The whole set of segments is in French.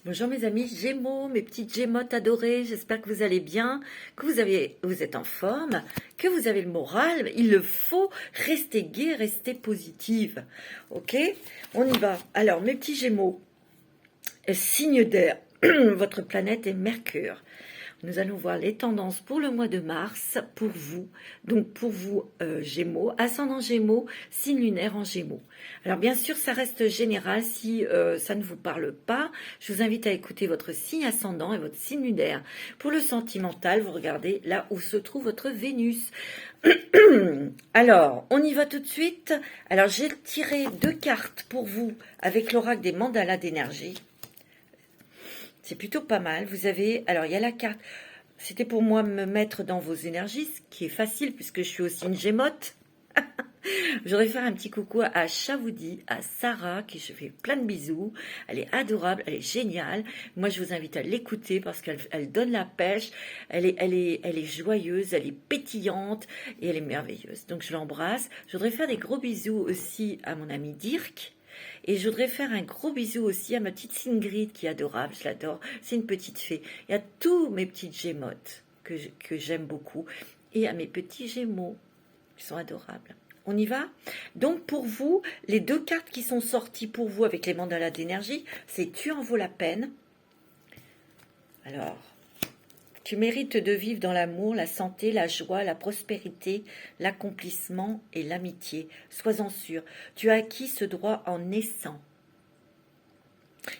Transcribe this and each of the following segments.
Bonjour mes amis Gémeaux, mes petites Gémottes adorées, j'espère que vous allez bien, que vous êtes en forme, que vous avez le moral, il le faut, restez gai, restez positive, ok? On y va. Alors mes petits Gémeaux, signe d'air, votre planète est Mercure. Nous allons voir les tendances pour le mois de mars, pour vous. Donc pour vous, Gémeaux, ascendant Gémeaux, signe lunaire en Gémeaux. Alors bien sûr, ça reste général. Si ça ne vous parle pas, je vous invite à écouter votre signe ascendant et votre signe lunaire. Pour le sentimental, vous regardez là où se trouve votre Vénus. Alors, on y va tout de suite. Alors, j'ai tiré 2 cartes pour vous avec l'oracle des mandalas d'énergie. C'est plutôt pas mal. Vous avez, alors il y a la carte. C'était pour moi me mettre dans vos énergies, ce qui est facile puisque je suis aussi une gémote. Je voudrais faire un petit coucou à Chavoudi, à Sarah, qui je fais plein de bisous. Elle est adorable, elle est géniale. Moi, je vous invite à l'écouter parce qu'elle donne la pêche. Elle est joyeuse, elle est pétillante et elle est merveilleuse. Donc, je l'embrasse. Je voudrais faire des gros bisous aussi à mon ami Dirk. Et je voudrais faire un gros bisou aussi à ma petite Singrid qui est adorable, je l'adore. C'est une petite fée. Et à tous mes petites gémotes que j'aime beaucoup. Et à mes petits gémeaux qui sont adorables. On y va? Donc pour vous, les 2 cartes qui sont sorties pour vous avec les mandalas d'énergie, c'est tu en vaut la peine. Alors, tu mérites de vivre dans l'amour, la santé, la joie, la prospérité, l'accomplissement et l'amitié. Sois-en sûr, tu as acquis ce droit en naissant.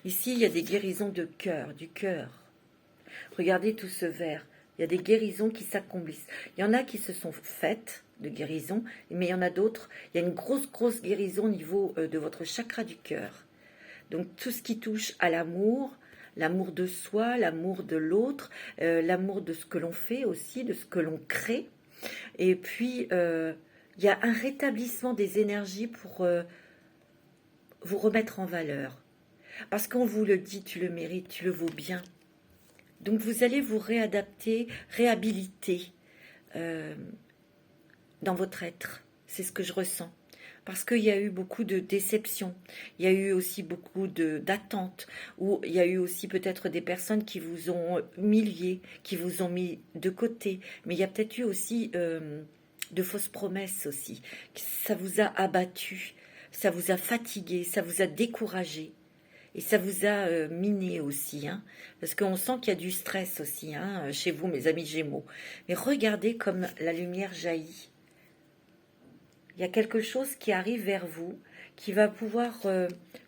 Ici, il y a des guérisons de cœur, du cœur. Regardez tout ce vert. Il y a des guérisons qui s'accomplissent. Il y en a qui se sont faites de guérison, mais il y en a d'autres. Il y a une grosse guérison au niveau de votre chakra du cœur. Donc tout ce qui touche à l'amour, l'amour de soi, l'amour de l'autre, l'amour de ce que l'on fait aussi, de ce que l'on crée. Et puis, il y a un rétablissement des énergies pour vous remettre en valeur. Parce qu'on vous le dit, tu le mérites, tu le vaux bien. Donc vous allez vous réadapter, réhabiliter dans votre être. C'est ce que je ressens. Parce qu'il y a eu beaucoup de déceptions, il y a eu aussi beaucoup d'attentes, ou il y a eu aussi peut-être des personnes qui vous ont humilié, qui vous ont mis de côté, mais il y a peut-être eu aussi de fausses promesses aussi. Ça vous a abattu, ça vous a fatigué, ça vous a découragé. Et ça vous a miné aussi, hein, parce qu'on sent qu'il y a du stress aussi hein, chez vous, mes amis Gémeaux. Mais regardez comme la lumière jaillit. Il y a quelque chose qui arrive vers vous, qui va pouvoir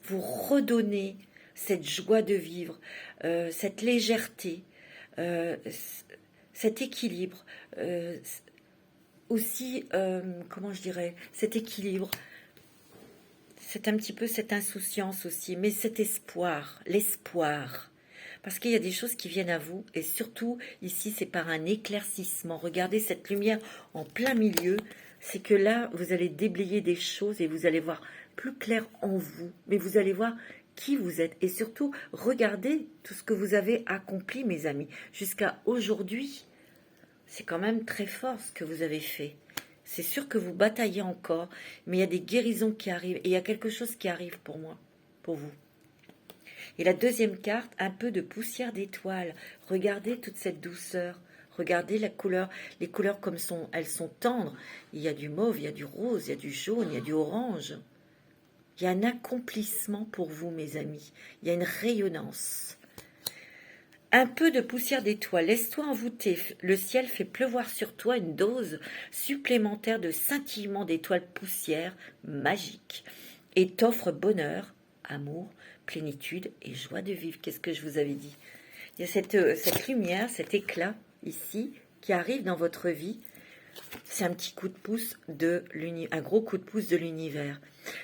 vous redonner cette joie de vivre, cette légèreté, euh, cet équilibre, aussi, comment je dirais, cet équilibre. C'est un petit peu cette insouciance aussi, mais cet espoir, l'espoir. Parce qu'il y a des choses qui viennent à vous, et surtout, ici, c'est par un éclaircissement. Regardez cette lumière en plein milieu, c'est que là, vous allez déblayer des choses et vous allez voir plus clair en vous, mais vous allez voir qui vous êtes. Et surtout, regardez tout ce que vous avez accompli, mes amis, jusqu'à aujourd'hui. C'est quand même très fort ce que vous avez fait. C'est sûr que vous bataillez encore, mais il y a des guérisons qui arrivent et il y a quelque chose qui arrive pour moi, pour vous. Et la deuxième carte, un peu de poussière d'étoiles. Regardez toute cette douceur. Regardez la couleur, les couleurs comme elles sont tendres. Il y a du mauve, il y a du rose, il y a du jaune, il y a du orange. Il y a un accomplissement pour vous, mes amis. Il y a une rayonnance. Un peu de poussière d'étoiles, laisse-toi envoûter. Le ciel fait pleuvoir sur toi une dose supplémentaire de scintillement d'étoiles poussière magique et t'offre bonheur, amour, plénitude et joie de vivre. Qu'est-ce que je vous avais dit? Il y a cette lumière, cet éclat ici qui arrive dans votre vie. C'est un petit coup de pouce un gros coup de pouce de l'univers.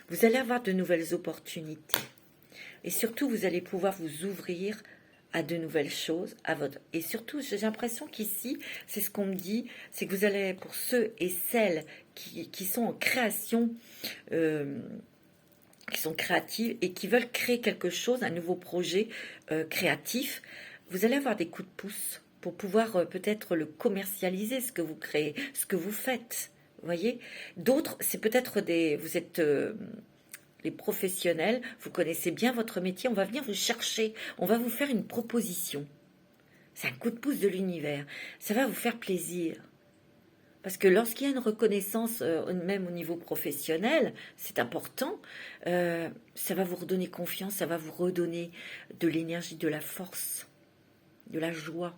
Vous allez avoir de nouvelles opportunités et surtout vous allez pouvoir vous ouvrir à de nouvelles choses, et surtout j'ai l'impression qu'ici, c'est ce qu'on me dit, c'est que vous allez, pour ceux et celles qui sont en création, qui sont créatives et qui veulent créer quelque chose, un nouveau projet créatif, vous allez avoir des coups de pouce pour pouvoir peut-être le commercialiser, ce que vous créez, ce que vous faites, vous voyez. D'autres, c'est peut-être vous êtes les professionnels, vous connaissez bien votre métier, on va venir vous chercher, on va vous faire une proposition. C'est un coup de pouce de l'univers, ça va vous faire plaisir. Parce que lorsqu'il y a une reconnaissance, même au niveau professionnel, c'est important, ça va vous redonner confiance, ça va vous redonner de l'énergie, de la force, de la joie.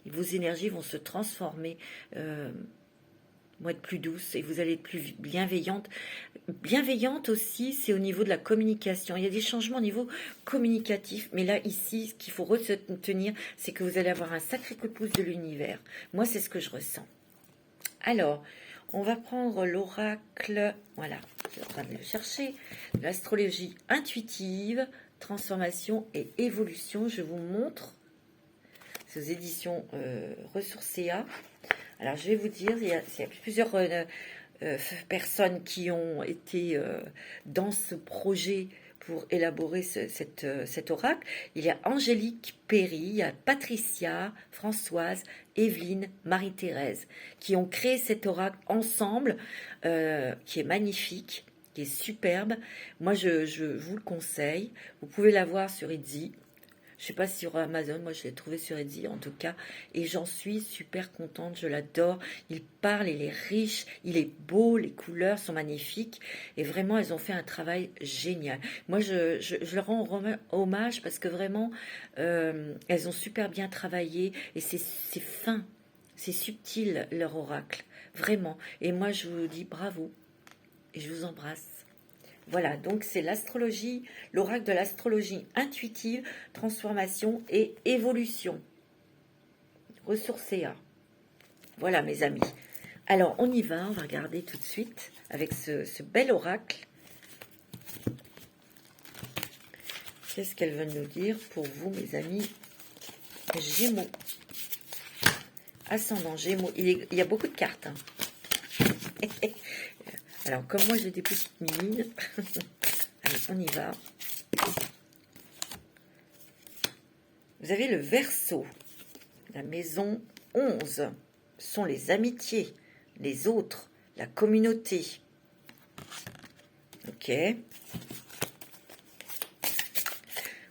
Et vos énergies vont se transformer, vont être plus douces et vous allez être plus bienveillante. Bienveillante aussi, c'est au niveau de la communication. Il y a des changements au niveau communicatif, mais là, ici, ce qu'il faut retenir, c'est que vous allez avoir un sacré coup de pouce de l'univers. Moi, c'est ce que je ressens. Alors, on va prendre l'oracle, voilà, je suis en train de le chercher, l'astrologie intuitive, transformation et évolution. Je vous montre ces éditions Ressourcea. Alors, je vais vous dire, il y a plusieurs personnes qui ont été dans ce projet pour élaborer cet oracle. Il y a Angélique Perry, il y a Patricia, Françoise, Evelyne, Marie-Thérèse, qui ont créé cet oracle ensemble, qui est magnifique, qui est superbe. Moi, je vous le conseille. Vous pouvez la voir sur Etsy. Je ne sais pas si sur Amazon, moi je l'ai trouvé sur Etsy en tout cas, et j'en suis super contente, je l'adore. Il parle, il est riche, il est beau, les couleurs sont magnifiques, et vraiment elles ont fait un travail génial. Moi je leur rends hommage parce que vraiment elles ont super bien travaillé, et c'est fin, c'est subtil leur oracle, vraiment. Et moi je vous dis bravo, et je vous embrasse. Voilà, donc c'est l'astrologie, l'oracle de l'astrologie intuitive, transformation et évolution. Ressourcea. Voilà mes amis. Alors on y va, on va regarder tout de suite avec ce bel oracle. Qu'est-ce qu'elle veut nous dire pour vous mes amis Gémeaux. Ascendant Gémeaux. Il y a beaucoup de cartes. Hein. Alors, comme moi, j'ai des petites mines. Allez, on y va. Vous avez le Verseau. La maison 11 sont les amitiés, les autres, la communauté. Ok.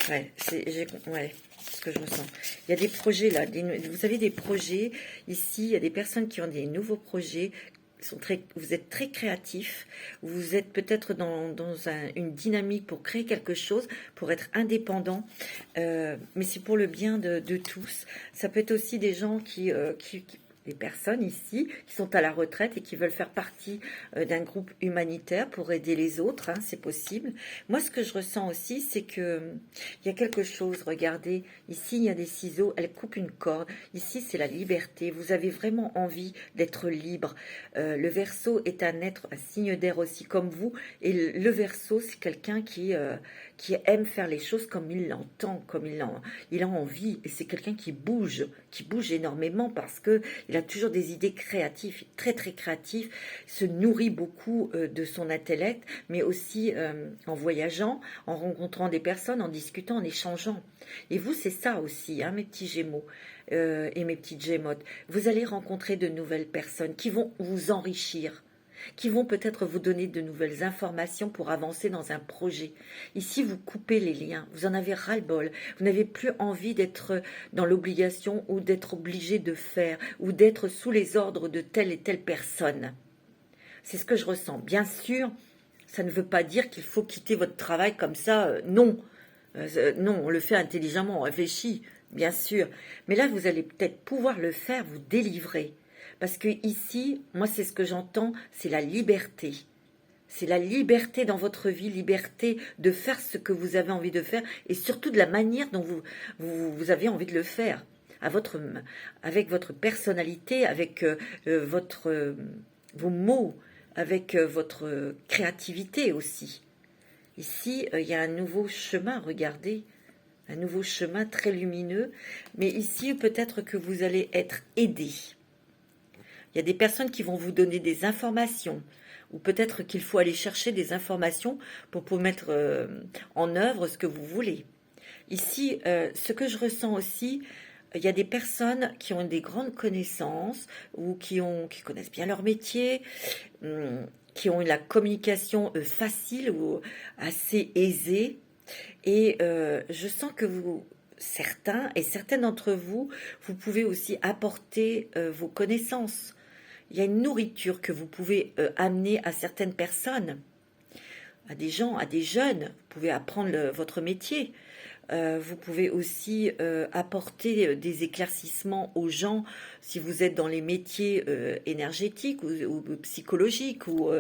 Ouais, c'est ce que je ressens. Il y a des projets là. Vous avez des projets. Ici, il y a des personnes qui ont des nouveaux projets. Vous êtes très créatif, vous êtes peut-être dans une dynamique pour créer quelque chose, pour être indépendant, mais c'est pour le bien de tous. Ça peut être aussi des gens des personnes ici qui sont à la retraite et qui veulent faire partie d'un groupe humanitaire pour aider les autres, hein, c'est possible. Moi, ce que je ressens aussi, c'est que il y a quelque chose, regardez, ici il y a des ciseaux, elle coupe une corde, ici c'est la liberté, vous avez vraiment envie d'être libre. Le Verseau est un être, un signe d'air aussi comme vous, et le Verseau c'est quelqu'un qui aime faire les choses comme il l'entend, comme il a envie, et c'est quelqu'un qui bouge énormément parce que il a toujours des idées créatives, très très créatif, se nourrit beaucoup de son intellect, mais aussi en voyageant, en rencontrant des personnes, en discutant, en échangeant. Et vous, c'est ça aussi, hein, mes petits Gémeaux et mes petites Gémotes. Vous allez rencontrer de nouvelles personnes qui vont vous enrichir, qui vont peut-être vous donner de nouvelles informations pour avancer dans un projet. Ici, vous coupez les liens, vous en avez ras-le-bol, vous n'avez plus envie d'être dans l'obligation ou d'être obligé de faire ou d'être sous les ordres de telle et telle personne. C'est ce que je ressens. Bien sûr, ça ne veut pas dire qu'il faut quitter votre travail comme ça, non. Non, on le fait intelligemment, on réfléchit, bien sûr. Mais là, vous allez peut-être pouvoir le faire, vous délivrer. Parce que ici, moi, c'est ce que j'entends, c'est la liberté. C'est la liberté dans votre vie, liberté de faire ce que vous avez envie de faire et surtout de la manière dont vous avez envie de le faire. Avec votre personnalité, avec vos mots, avec votre créativité aussi. Ici, il y a un nouveau chemin, regardez, un nouveau chemin très lumineux. Mais ici, peut-être que vous allez être aidé. Il y a des personnes qui vont vous donner des informations, ou peut-être qu'il faut aller chercher des informations pour mettre en œuvre ce que vous voulez. Ici, ce que je ressens aussi, il y a des personnes qui ont des grandes connaissances ou qui connaissent bien leur métier. qui ont la communication facile ou assez aisée. Et je sens que certains et certaines d'entre vous, vous pouvez aussi apporter vos connaissances. Il y a une nourriture que vous pouvez amener à certaines personnes, à des gens, à des jeunes. Vous pouvez apprendre votre métier. Vous pouvez aussi apporter des éclaircissements aux gens si vous êtes dans les métiers énergétiques ou psychologiques. Vous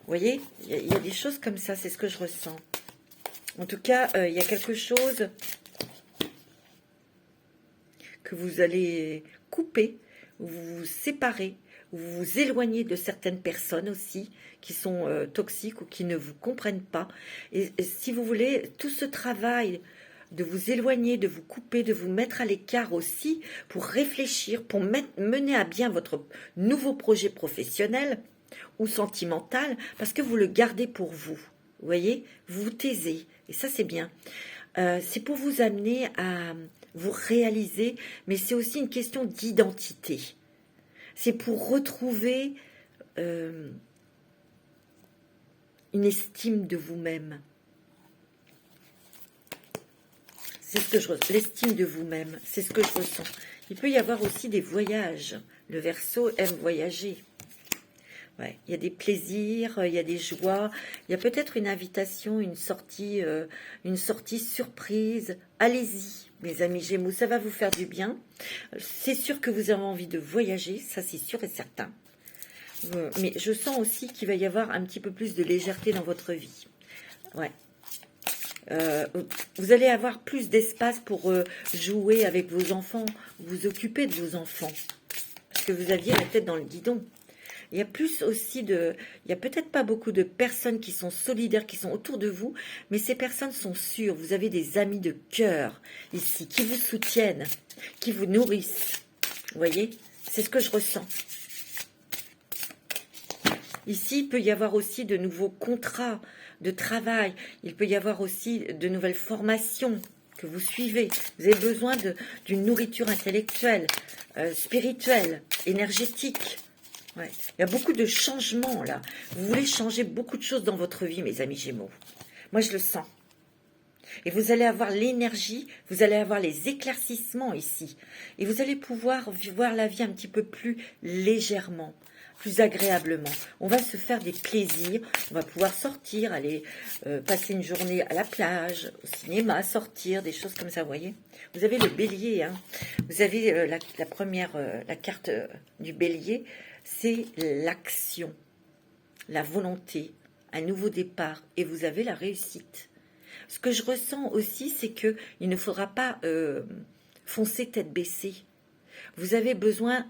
voyez, il y a des choses comme ça, c'est ce que je ressens. En tout cas, il y a quelque chose que vous allez couper, vous vous séparez, vous vous éloignez de certaines personnes aussi qui sont toxiques ou qui ne vous comprennent pas. Et si vous voulez, tout ce travail de vous éloigner, de vous couper, de vous mettre à l'écart aussi pour réfléchir, pour mener à bien votre nouveau projet professionnel ou sentimental, parce que vous le gardez pour vous. Vous voyez, vous vous taisez, et ça c'est bien. C'est pour vous amener à vous réaliser, mais c'est aussi une question d'identité. C'est pour retrouver une estime de vous-même. C'est ce que je ressens, l'estime de vous-même, c'est ce que je ressens. Il peut y avoir aussi des voyages. Le Verseau aime voyager. Ouais, il y a des plaisirs, il y a des joies, il y a peut-être une invitation, une sortie surprise. Allez-y, mes amis Gémeaux, ça va vous faire du bien. C'est sûr que vous avez envie de voyager, ça c'est sûr et certain. Mais je sens aussi qu'il va y avoir un petit peu plus de légèreté dans votre vie. Ouais. Vous allez avoir plus d'espace pour jouer avec vos enfants, vous occuper de vos enfants. Parce que vous aviez la tête dans le guidon. Il y a plus aussi il y a peut-être pas beaucoup de personnes qui sont solidaires, qui sont autour de vous, mais ces personnes sont sûres. Vous avez des amis de cœur ici, qui vous soutiennent, qui vous nourrissent. Vous voyez, c'est ce que je ressens. Ici, il peut y avoir aussi de nouveaux contrats de travail. Il peut y avoir aussi de nouvelles formations que vous suivez. Vous avez besoin d'une nourriture intellectuelle, spirituelle, énergétique. Ouais. Il y a beaucoup de changements là. Vous voulez changer beaucoup de choses dans votre vie, mes amis Gémeaux. Moi, je le sens. Et vous allez avoir l'énergie, vous allez avoir les éclaircissements ici. Et vous allez pouvoir voir la vie un petit peu plus légèrement, plus agréablement. On va se faire des plaisirs, on va pouvoir sortir, aller passer une journée à la plage, au cinéma, sortir, des choses comme ça, vous voyez. Vous avez le bélier, hein. Vous avez la première, la carte du bélier, c'est l'action, la volonté, un nouveau départ, et vous avez la réussite. Ce que je ressens aussi, c'est qu'il ne faudra pas foncer tête baissée. Vous avez besoin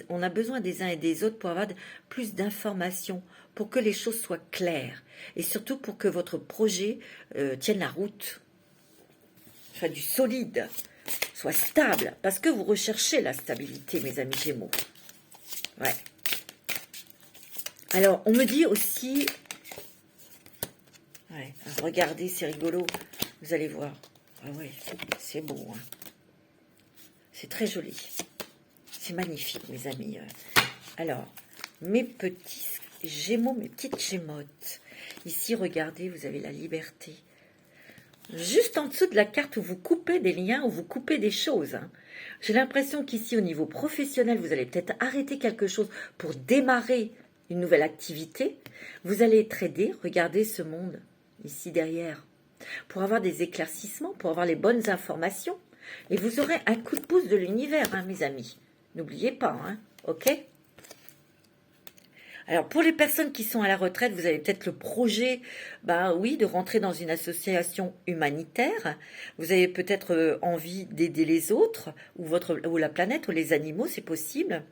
on a besoin des uns et des autres pour avoir plus d'informations, pour que les choses soient claires, et surtout pour que votre projet tienne la route, soit du solide, soit stable, parce que vous recherchez la stabilité, mes amis Gémeaux. Ouais. Alors, on me dit aussi... Ouais, regardez, c'est rigolo. Vous allez voir. Ah ouais, c'est beau. Hein. C'est très joli. C'est magnifique, mes amis. Alors, mes petits Gémeaux, mes petites Gémottes. Ici, regardez, vous avez la liberté. Juste en dessous de la carte où vous coupez des liens, où vous coupez des choses. Hein. J'ai l'impression qu'ici, au niveau professionnel, vous allez peut-être arrêter quelque chose pour démarrer une nouvelle activité. Vous allez trader, regardez ce monde, ici derrière, pour avoir des éclaircissements, pour avoir les bonnes informations. Et vous aurez un coup de pouce de l'univers, hein, mes amis. N'oubliez pas, hein, ok ? Alors, pour les personnes qui sont à la retraite, vous avez peut-être le projet, oui, de rentrer dans une association humanitaire. Vous avez peut-être envie d'aider les autres, ou la planète, ou les animaux, c'est possible.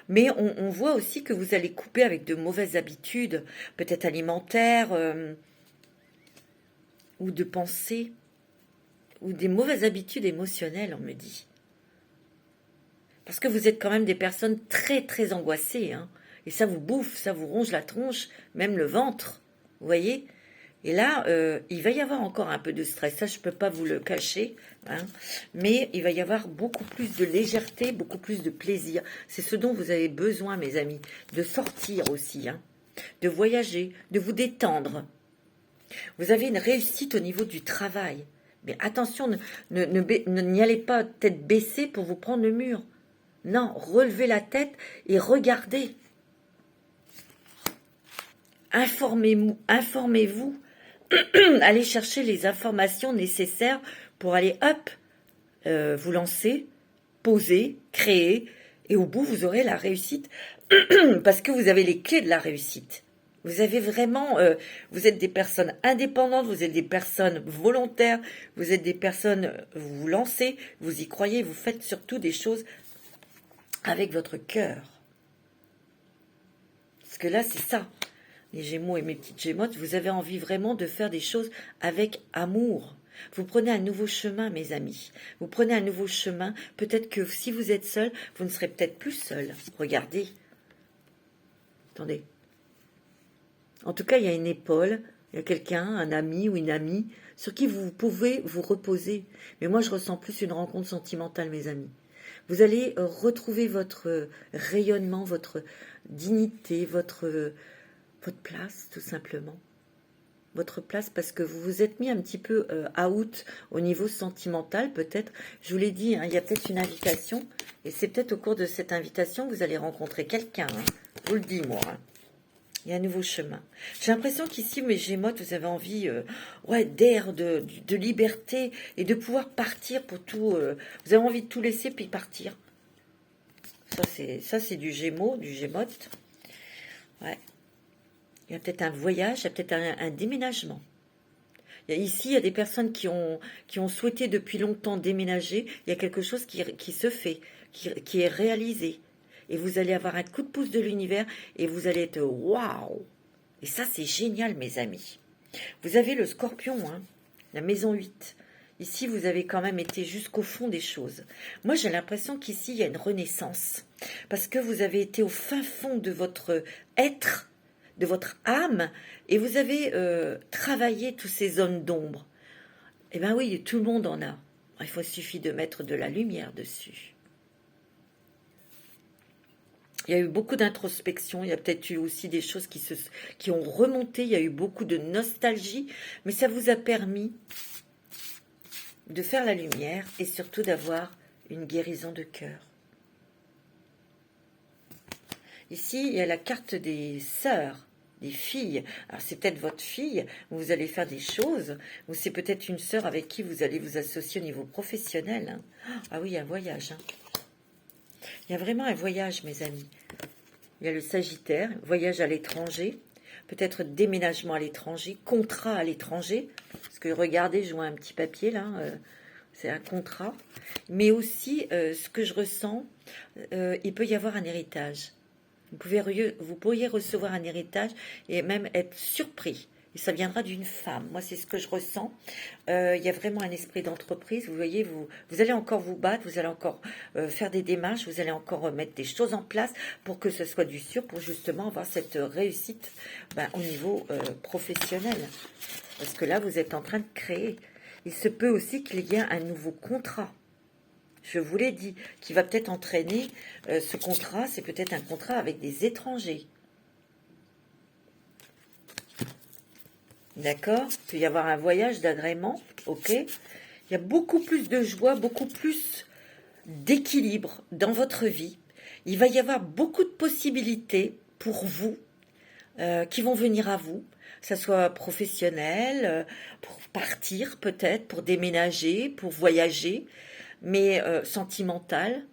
Mais on voit aussi que vous allez couper avec de mauvaises habitudes, peut-être alimentaires, ou de pensée, ou des mauvaises habitudes émotionnelles, on me dit. Parce que vous êtes quand même des personnes très, très angoissées, hein. Et ça vous bouffe, ça vous ronge la tronche, même le ventre, vous voyez. Et là, il va y avoir encore un peu de stress, ça je ne peux pas vous le cacher, hein. Mais il va y avoir beaucoup plus de légèreté, beaucoup plus de plaisir. C'est ce dont vous avez besoin, mes amis, de sortir aussi, hein. de voyager, de vous détendre. Vous avez une réussite au niveau du travail. Mais attention, n'y allez pas tête baissée pour vous prendre le mur. Non, relevez la tête et regardez. Informez-vous. Allez chercher les informations nécessaires pour aller, hop, vous lancer, poser, créer. Et au bout, vous aurez la réussite parce que vous avez les clés de la réussite. Vous avez vraiment, vous êtes des personnes indépendantes, vous êtes des personnes volontaires, vous êtes des personnes, vous vous lancez, vous y croyez, vous faites surtout des choses avec votre cœur. Parce que là, c'est ça, les Gémeaux et mes petites Gémottes, vous avez envie vraiment de faire des choses avec amour. Vous prenez un nouveau chemin, mes amis. Vous prenez un nouveau chemin. Peut-être que si vous êtes seul, vous ne serez peut-être plus seul. Regardez. Attendez. En tout cas, il y a une épaule, il y a quelqu'un, un ami ou une amie, sur qui vous pouvez vous reposer. Mais moi, je ressens plus une rencontre sentimentale, mes amis. Vous allez retrouver votre rayonnement, votre dignité, votre place, tout simplement. Votre place, parce que vous vous êtes mis un petit peu out au niveau sentimental, peut-être. Je vous l'ai dit, hein, il y a peut-être une invitation, et c'est peut-être au cours de cette invitation que vous allez rencontrer quelqu'un. Hein. Je vous le dis, moi. Hein. Il y a un nouveau chemin. J'ai l'impression qu'ici, mes Gémeaux, vous avez envie d'air, de liberté et de pouvoir partir pour tout. Vous avez envie de tout laisser puis partir. Ça, c'est du Gémeaux, du Gémotte. Ouais. Il y a peut-être un voyage, il y a peut-être un déménagement. Ici, il y a des personnes qui ont souhaité depuis longtemps déménager. Il y a quelque chose qui se fait, qui est réalisé. Et vous allez avoir un coup de pouce de l'univers et vous allez être waouh. Et ça, c'est génial, mes amis. Vous avez le Scorpion, hein, la maison 8. Ici, vous avez quand même été jusqu'au fond des choses. Moi, j'ai l'impression qu'ici, il y a une renaissance. Parce que vous avez été au fin fond de votre être, de votre âme, et vous avez travaillé tous ces zones d'ombre. Eh bien oui, tout le monde en a. Suffit de mettre de la lumière dessus. Il y a eu beaucoup d'introspection, il y a peut-être eu aussi des choses qui ont remonté, il y a eu beaucoup de nostalgie, mais ça vous a permis de faire la lumière et surtout d'avoir une guérison de cœur. Ici, il y a la carte des sœurs, des filles. Alors, c'est peut-être votre fille, où vous allez faire des choses, ou c'est peut-être une sœur avec qui vous allez vous associer au niveau professionnel. Hein. Ah oui, il y a un voyage, hein. Il y a vraiment un voyage, mes amis. Il y a le Sagittaire, voyage à l'étranger, peut-être déménagement à l'étranger, contrat à l'étranger. Parce que regardez, je vois un petit papier là, c'est un contrat. Mais aussi, ce que je ressens, il peut y avoir un héritage. Vous pourriez recevoir un héritage et même être surpris. Et ça viendra d'une femme. Moi, c'est ce que je ressens. Il y a vraiment un esprit d'entreprise. Vous voyez, vous allez encore vous battre, vous allez encore faire des démarches, vous allez encore mettre des choses en place pour que ce soit du sûr, pour justement avoir cette réussite au niveau professionnel. Parce que là, vous êtes en train de créer. Il se peut aussi qu'il y ait un nouveau contrat. Je vous l'ai dit, qui va peut-être entraîner ce contrat. C'est peut-être un contrat avec des étrangers. D'accord? Il peut y avoir un voyage d'agrément, ok? Il y a beaucoup plus de joie, beaucoup plus d'équilibre dans votre vie. Il va y avoir beaucoup de possibilités pour vous qui vont venir à vous, que ce soit professionnel, pour partir peut-être, pour déménager, pour voyager, mais sentimental.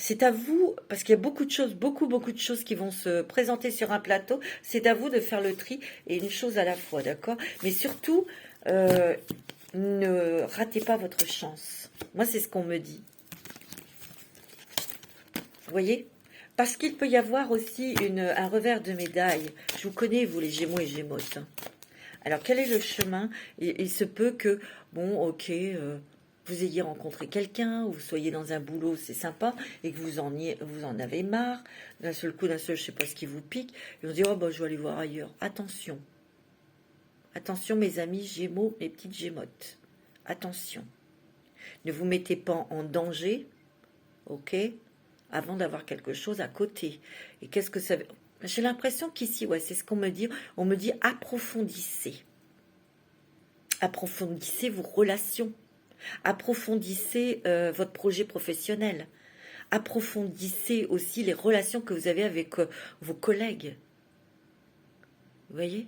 C'est à vous, parce qu'il y a beaucoup de choses, beaucoup de choses qui vont se présenter sur un plateau. C'est à vous de faire le tri et une chose à la fois, d'accord? Mais surtout, ne ratez pas votre chance. Moi, c'est ce qu'on me dit. Vous voyez? Parce qu'il peut y avoir aussi un revers de médaille. Je vous connais, vous, les Gémeaux et Gémottes. Hein. Alors, quel est le chemin? Il se peut que, bon, ok... vous ayez rencontré quelqu'un, ou vous soyez dans un boulot, c'est sympa, et que vous en avez marre, d'un seul coup, je ne sais pas ce qui vous pique, et on se dit, oh, je vais aller voir ailleurs. Attention. Attention, mes amis Gémeaux, mes petites Gémottes. Attention. Ne vous mettez pas en danger, ok, avant d'avoir quelque chose à côté. Et qu'est-ce que ça veut... J'ai l'impression qu'ici, ouais, c'est ce qu'on me dit. On me dit approfondissez. Approfondissez vos relations. Approfondissez votre projet professionnel. Approfondissez aussi les relations que vous avez avec vos collègues. Vous voyez?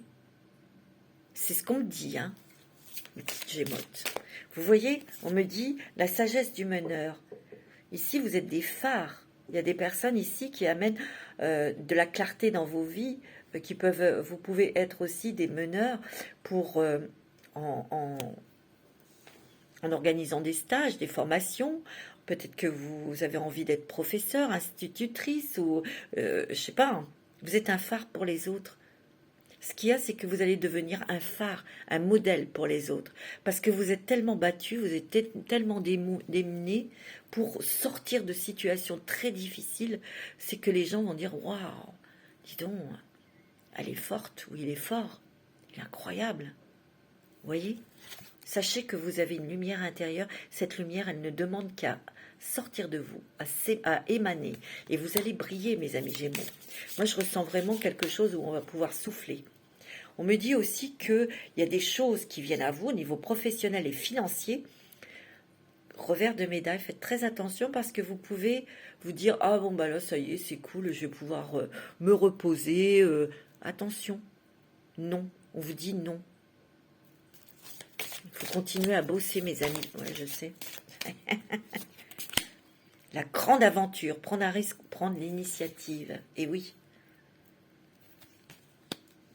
C'est ce qu'on me dit, hein, mes petites gémotes. Vous voyez, on me dit la sagesse du meneur. Ici, vous êtes des phares. Il y a des personnes ici qui amènent de la clarté dans vos vies, vous pouvez être aussi des meneurs pour en organisant des stages, des formations. Peut-être que vous avez envie d'être professeur, institutrice ou je sais pas. Hein. Vous êtes un phare pour les autres. Ce qu'il y a, c'est que vous allez devenir un phare, un modèle pour les autres. Parce que vous êtes tellement battu, vous êtes tellement démunis pour sortir de situations très difficiles, c'est que les gens vont dire « Waouh, dis donc, elle est forte ou il est fort, il est incroyable. » Vous voyez? Sachez que vous avez une lumière intérieure. Cette lumière, elle ne demande qu'à sortir de vous, à émaner. Et vous allez briller, mes amis Gémeaux. Moi, je ressens vraiment quelque chose où on va pouvoir souffler. On me dit aussi qu'il y a des choses qui viennent à vous au niveau professionnel et financier. Revers de médaille, faites très attention parce que vous pouvez vous dire « Ah bon, bah là, ça y est, c'est cool, je vais pouvoir me reposer. Attention, non, on vous dit non. Il faut continuer à bosser, mes amis. Ouais, je sais. La grande aventure, prendre un risque, prendre l'initiative. Et oui.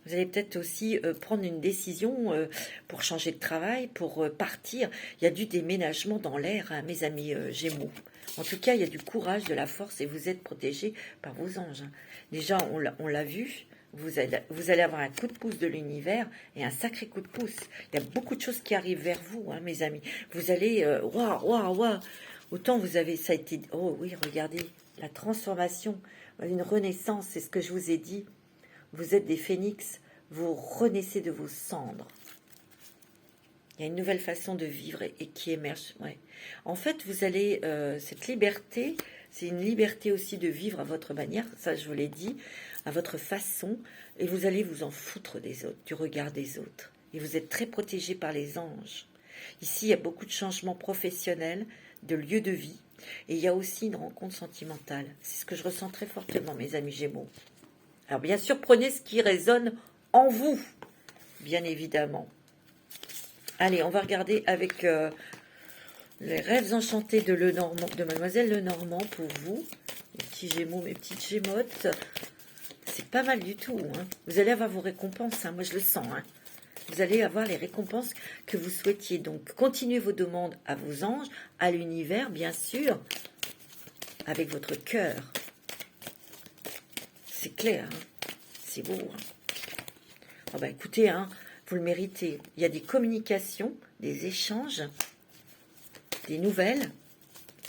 Vous allez peut-être aussi prendre une décision pour changer de travail, pour partir. Il y a du déménagement dans l'air, hein, mes amis Gémeaux. En tout cas, il y a du courage, de la force et vous êtes protégés par vos anges. Hein. Déjà, on l'a vu. Vous allez avoir un coup de pouce de l'univers et un sacré coup de pouce. Il y a beaucoup de choses qui arrivent vers vous, hein, mes amis. Vous allez... Waouh, waouh, waouh. Autant vous avez... Ça a été... Oh oui, regardez. La transformation, une renaissance, c'est ce que je vous ai dit. Vous êtes des phénix. Vous renaissez de vos cendres. Il y a une nouvelle façon de vivre et qui émerge. Ouais. En fait, vous allez... cette liberté, c'est une liberté aussi de vivre à votre manière. Ça, je vous l'ai dit. À votre façon, et vous allez vous en foutre des autres, du regard des autres. Et vous êtes très protégé par les anges. Ici, il y a beaucoup de changements professionnels, de lieu de vie, et il y a aussi une rencontre sentimentale. C'est ce que je ressens très fortement, mes amis Gémeaux. Alors, bien sûr, prenez ce qui résonne en vous, bien évidemment. Allez, on va regarder avec les rêves enchantés de Mademoiselle Lenormand pour vous, mes petits Gémeaux, mes petites Gémottes. C'est pas mal du tout. Hein. Vous allez avoir vos récompenses. Hein. Moi, je le sens. Hein. Vous allez avoir les récompenses que vous souhaitiez. Donc, continuez vos demandes à vos anges, à l'univers, bien sûr, avec votre cœur. C'est clair. Hein. C'est beau. Hein. Oh, bah, écoutez, hein, vous le méritez. Il y a des communications, des échanges, des nouvelles.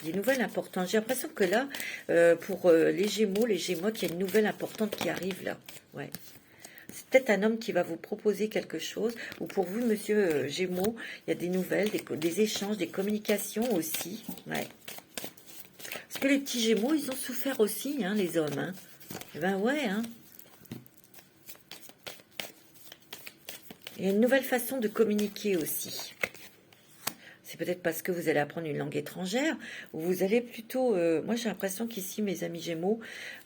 Des nouvelles importantes. J'ai l'impression que là, pour les Gémeaux, les Gémottes, il y a une nouvelle importante qui arrive là. Ouais. C'est peut-être un homme qui va vous proposer quelque chose. Ou pour vous, monsieur Gémeaux, il y a des nouvelles, des échanges, des communications aussi. Ouais. Parce que les petits Gémeaux, ils ont souffert aussi, hein, les hommes. Hein. Eh ben ouais. Hein. Il y a une nouvelle façon de communiquer aussi. C'est peut-être parce que vous allez apprendre une langue étrangère, ou vous allez plutôt... moi, j'ai l'impression qu'ici, mes amis Gémeaux,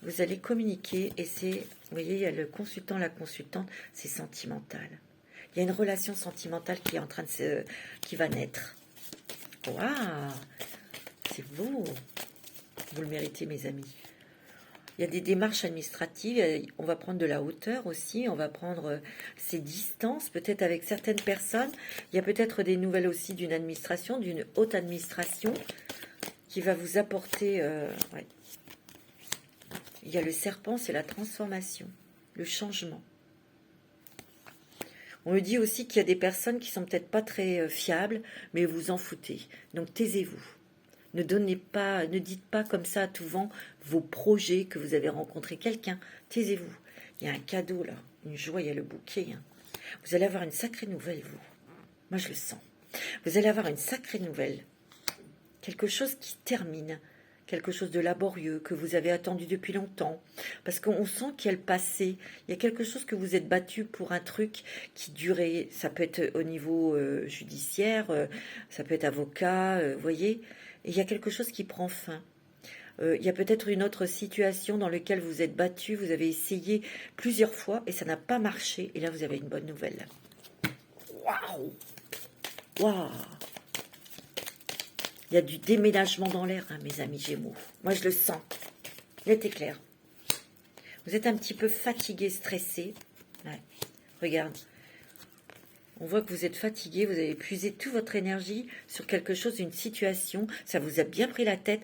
vous allez communiquer, et c'est... Vous voyez, il y a le consultant, la consultante, c'est sentimental. Il y a une relation sentimentale qui est en train de qui va naître. Waouh! C'est beau! Vous le méritez, mes amis. Il y a des démarches administratives, on va prendre de la hauteur aussi, on va prendre ses distances, peut-être avec certaines personnes. Il y a peut-être des nouvelles aussi d'une administration, d'une haute administration, qui va vous apporter... ouais. Il y a le serpent, c'est la transformation, le changement. On me dit aussi qu'il y a des personnes qui sont peut-être pas très fiables, mais vous en foutez. Donc taisez-vous. Ne dites pas comme ça à tout vent vos projets, que vous avez rencontré quelqu'un. Taisez-vous. Il y a un cadeau là, une joie, il y a le bouquet. Hein. Vous allez avoir une sacrée nouvelle, vous. Moi, je le sens. Vous allez avoir une sacrée nouvelle. Quelque chose qui termine. quelque chose de laborieux que vous avez attendu depuis longtemps, parce qu'on sent qu'il y a le passé, il y a quelque chose que vous êtes battu pour un truc qui durait, ça peut être au niveau judiciaire, ça peut être avocat, vous voyez, et il y a quelque chose qui prend fin. Il y a peut-être une autre situation dans laquelle vous êtes battu, vous avez essayé plusieurs fois et ça n'a pas marché, et là vous avez une bonne nouvelle. Waouh! Waouh! Il y a du déménagement dans l'air, hein, mes amis Gémeaux. Moi, je le sens. Net et clair. Vous êtes un petit peu fatigué, stressé. Ouais. Regarde. On voit que vous êtes fatigué. Vous avez épuisé toute votre énergie sur quelque chose, une situation. Ça vous a bien pris la tête.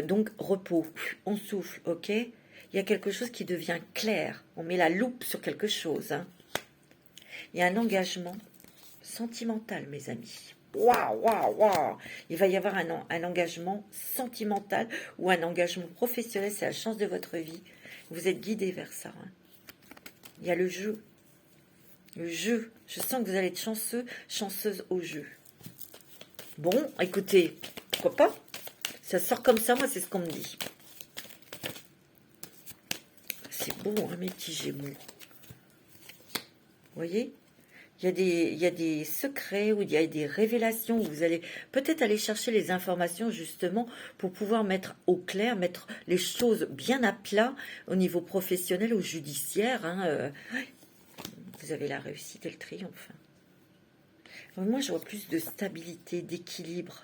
Donc, repos. On souffle, ok? Il y a quelque chose qui devient clair. On met la loupe sur quelque chose. Hein. Il y a un engagement sentimental, mes amis. Waouh, waouh, waouh! Il va y avoir un engagement sentimental ou un engagement professionnel, c'est la chance de votre vie. Vous êtes guidé vers ça. Hein. Il y a le jeu. Le jeu. Je sens que vous allez être chanceux, chanceuse au jeu. Bon, écoutez, pourquoi pas? Ça sort comme ça, moi, c'est ce qu'on me dit. C'est beau, hein, mes petits Gémeaux. Vous voyez? Il y a des secrets ou il y a des révélations où vous allez peut-être aller chercher les informations justement pour pouvoir mettre au clair, mettre les choses bien à plat au niveau professionnel ou judiciaire. Hein, vous avez la réussite et le triomphe. Moi, je vois plus de stabilité, d'équilibre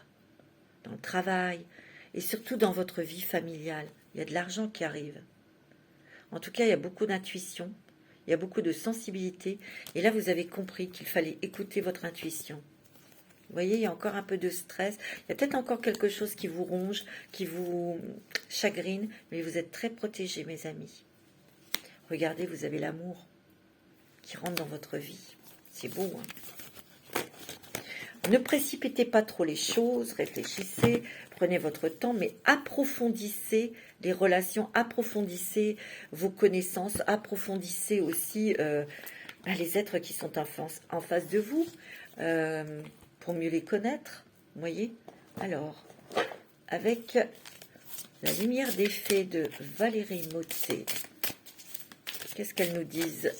dans le travail et surtout dans votre vie familiale. Il y a de l'argent qui arrive. En tout cas, il y a beaucoup d'intuition. Il y a beaucoup de sensibilité. Et là, vous avez compris qu'il fallait écouter votre intuition. Vous voyez, il y a encore un peu de stress. Il y a peut-être encore quelque chose qui vous ronge, qui vous chagrine. Mais vous êtes très protégés, mes amis. Regardez, vous avez l'amour qui rentre dans votre vie. C'est beau, hein? Ne précipitez pas trop les choses. Réfléchissez. Prenez votre temps, mais approfondissez les relations, approfondissez vos connaissances, approfondissez aussi les êtres qui sont en face de vous, pour mieux les connaître, vous voyez. Alors, avec la lumière des fées de Valérie Mottet, qu'est-ce qu'elles nous disent,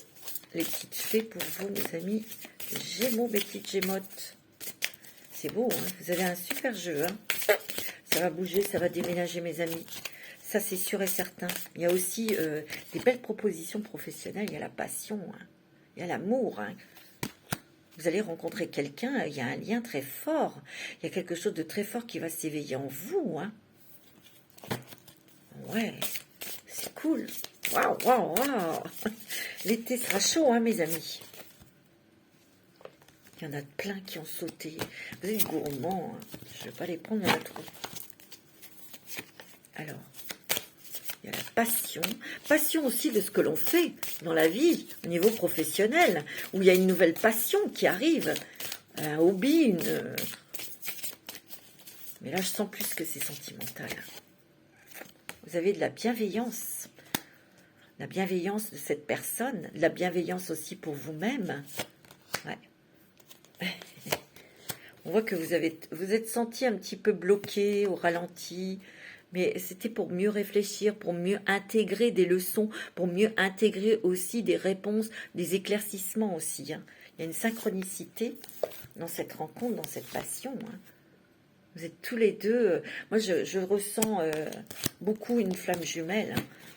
les petites fées, pour vous, mes amis Gémeaux, mes petites Gémottes? C'est beau, hein, vous avez un super jeu, hein. Ça va bouger, ça va déménager, mes amis. Ça, c'est sûr et certain. Il y a aussi des belles propositions professionnelles. Il y a la passion, hein. Il y a l'amour. Hein. Vous allez rencontrer quelqu'un, il y a un lien très fort. Il y a quelque chose de très fort qui va s'éveiller en vous. Hein. Ouais, c'est cool. Waouh, waouh, waouh. L'été sera chaud, hein, mes amis. Il y en a plein qui ont sauté. Vous êtes gourmands. Hein. Je ne vais pas les prendre, il y en a trop. Alors, il y a la passion. Passion aussi de ce que l'on fait dans la vie, au niveau professionnel, où il y a une nouvelle passion qui arrive. Un hobby, Mais là, je sens plus que c'est sentimental. Vous avez de la bienveillance. La bienveillance de cette personne. De la bienveillance aussi pour vous-même. Ouais. On voit que vous êtes senti un petit peu bloqué, au ralenti. Mais c'était pour mieux réfléchir, pour mieux intégrer des leçons, pour mieux intégrer aussi des réponses, des éclaircissements aussi. Hein. Il y a une synchronicité dans cette rencontre, dans cette passion. Hein. Vous êtes tous les deux... moi, je ressens beaucoup une flamme jumelle,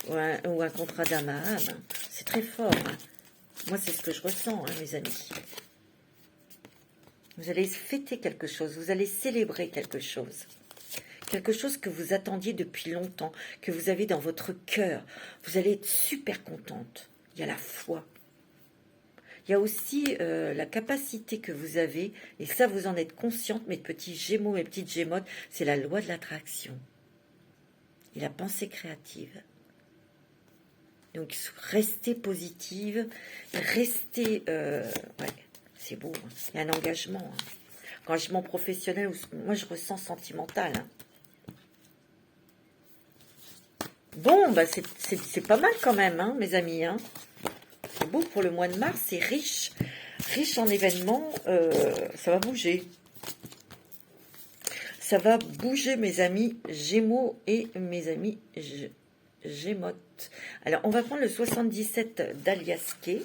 hein, ou un contrat d'âme à âme. Hein. C'est très fort. Hein. Moi, c'est ce que je ressens, hein, mes amis. Vous allez fêter quelque chose, vous allez célébrer quelque chose. Quelque chose que vous attendiez depuis longtemps, que vous avez dans votre cœur. Vous allez être super contente. Il y a la foi. Il y a aussi la capacité que vous avez, et ça vous en êtes consciente, mes petits Gémeaux, mes petites Gémottes, c'est la loi de l'attraction. Et la pensée créative. Donc restez positive, restez... ouais, c'est beau, hein. Il y a un engagement. Hein. Engagement professionnel, moi je ressens sentimental. Hein. Bon, bah c'est pas mal quand même, hein, mes amis. Hein. C'est beau pour le mois de mars, c'est riche. Riche en événements, ça va bouger. Ça va bouger, mes amis Gémeaux et mes amis Gémotes. Alors, on va prendre le 77 d'Aliasqué.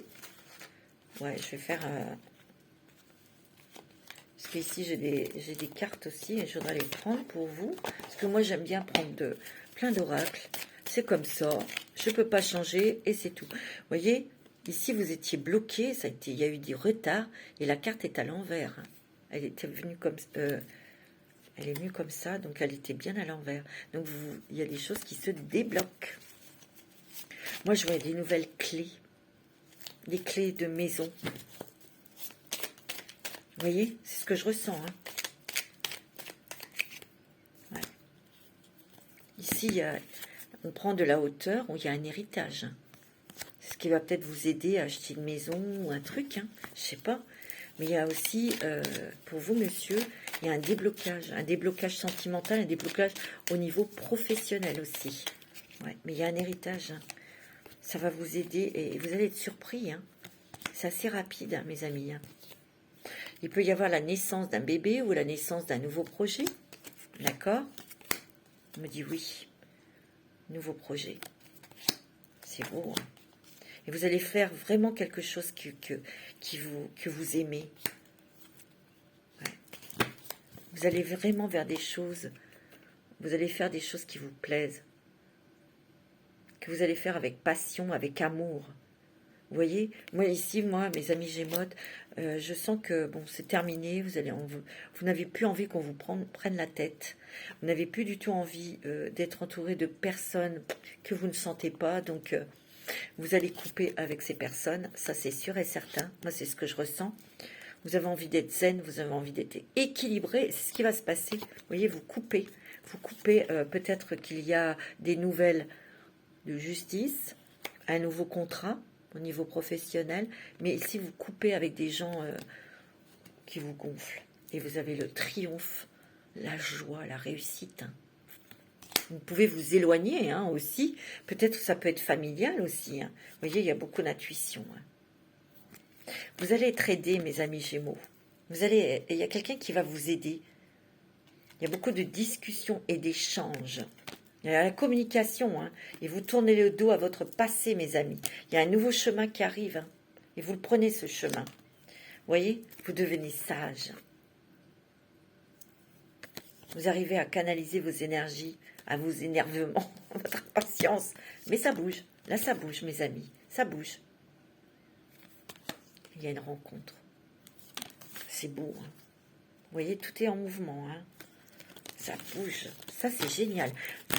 Ouais, je vais faire... Parce qu'ici, j'ai des cartes aussi et je voudrais les prendre pour vous. Parce que moi, j'aime bien prendre plein d'oracles. C'est comme ça. Je ne peux pas changer et c'est tout. Vous voyez, ici, vous étiez bloqué. Il y a eu des retards et la carte est à l'envers. Elle était venue comme... elle est venue comme ça, donc elle était bien à l'envers. Donc, il y a des choses qui se débloquent. Moi, je vois des nouvelles clés. Des clés de maison. Vous voyez, c'est ce que je ressens. Hein. Ouais. Ici, on prend de la hauteur où il y a un héritage. Ce qui va peut-être vous aider à acheter une maison ou un truc. Hein. Je ne sais pas. Mais il y a aussi, pour vous, monsieur, il y a un déblocage sentimental, un déblocage au niveau professionnel aussi. Ouais, mais il y a un héritage. Hein. Ça va vous aider et vous allez être surpris. Hein. C'est assez rapide, hein, mes amis. Hein. Il peut y avoir la naissance d'un bébé ou la naissance d'un nouveau projet. D'accord? On me dit oui. Nouveau projet. C'est beau. Hein? Et vous allez faire vraiment quelque chose que vous aimez. Ouais. Vous allez vraiment vers des choses. Vous allez faire des choses qui vous plaisent. Que vous allez faire avec passion, avec amour. Vous voyez, moi ici, mes amis Gémotes, je sens que bon, c'est terminé. Vous n'avez plus envie qu'on vous prenne la tête. Vous n'avez plus du tout envie d'être entouré de personnes que vous ne sentez pas. Donc, vous allez couper avec ces personnes. Ça, c'est sûr et certain. Moi, c'est ce que je ressens. Vous avez envie d'être zen, vous avez envie d'être équilibré. C'est ce qui va se passer. Vous voyez, vous coupez. Vous coupez. Peut-être qu'il y a des nouvelles de justice, un nouveau contrat au niveau professionnel, mais ici vous coupez avec des gens qui vous gonflent et vous avez le triomphe, la joie, la réussite. Hein. Vous pouvez vous éloigner hein, aussi, peut-être ça peut être familial aussi. Hein. Vous voyez, il y a beaucoup d'intuition. Hein. Vous allez être aidés, mes amis Gémeaux. Il y a quelqu'un qui va vous aider. Il y a beaucoup de discussions et d'échanges. Il y a la communication, hein, et vous tournez le dos à votre passé, mes amis. Il y a un nouveau chemin qui arrive, hein, et vous le prenez, ce chemin. Vous voyez, vous devenez sage. Vous arrivez à canaliser vos énergies, à vos énervements, votre patience. Mais ça bouge. Là, ça bouge, mes amis. Ça bouge. Il y a une rencontre. C'est beau. Hein. Vous voyez, tout est en mouvement, hein. Ça bouge, ça c'est génial.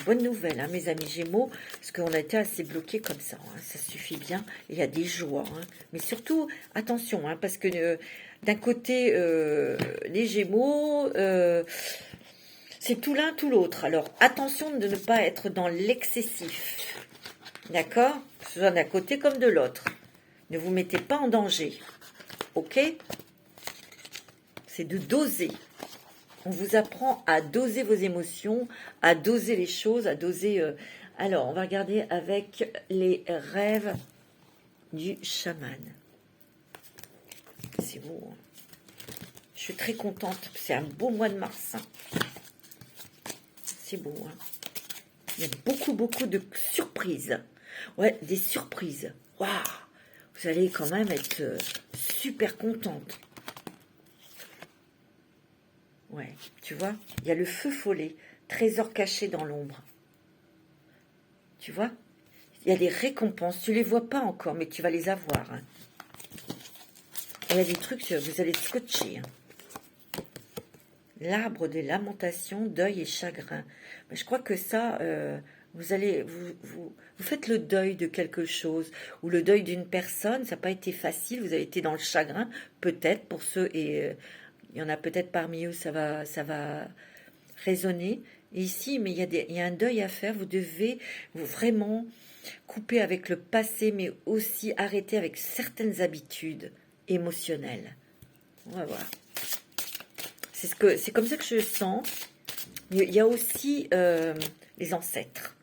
Bonne nouvelle, hein, mes amis Gémeaux, parce qu'on a été assez bloqués comme ça, hein, ça suffit bien. Il y a des joies, hein, mais surtout, attention, hein, parce que d'un côté, les Gémeaux, c'est tout l'un, tout l'autre. Alors, attention de ne pas être dans l'excessif, d'accord? Que ce soit d'un côté comme de l'autre. Ne vous mettez pas en danger, ok? C'est de doser. On vous apprend à doser vos émotions, à doser les choses, à doser... Alors, on va regarder avec les rêves du chaman. C'est beau. Hein. Je suis très contente. C'est un beau mois de mars. Hein. C'est beau. Hein. Il y a beaucoup de surprises. Ouais, des surprises. Waouh! Vous allez quand même être super contente. Ouais, tu vois, il y a le feu follet, trésor caché dans l'ombre. Tu vois, il y a des récompenses, tu les vois pas encore, mais tu vas les avoir. Hein. Il y a des trucs, vous allez scotcher. Hein. L'arbre des lamentations, deuil et chagrin. Mais je crois que ça, vous faites le deuil de quelque chose, ou le deuil d'une personne, ça n'a pas été facile, vous avez été dans le chagrin, peut-être pour ceux et... il y en a peut-être parmi eux, ça va résonner. Et ici, mais il y a un deuil à faire. Vous devez vraiment couper avec le passé, mais aussi arrêter avec certaines habitudes émotionnelles. On va voir. C'est comme ça que je le sens. Il y a aussi les ancêtres.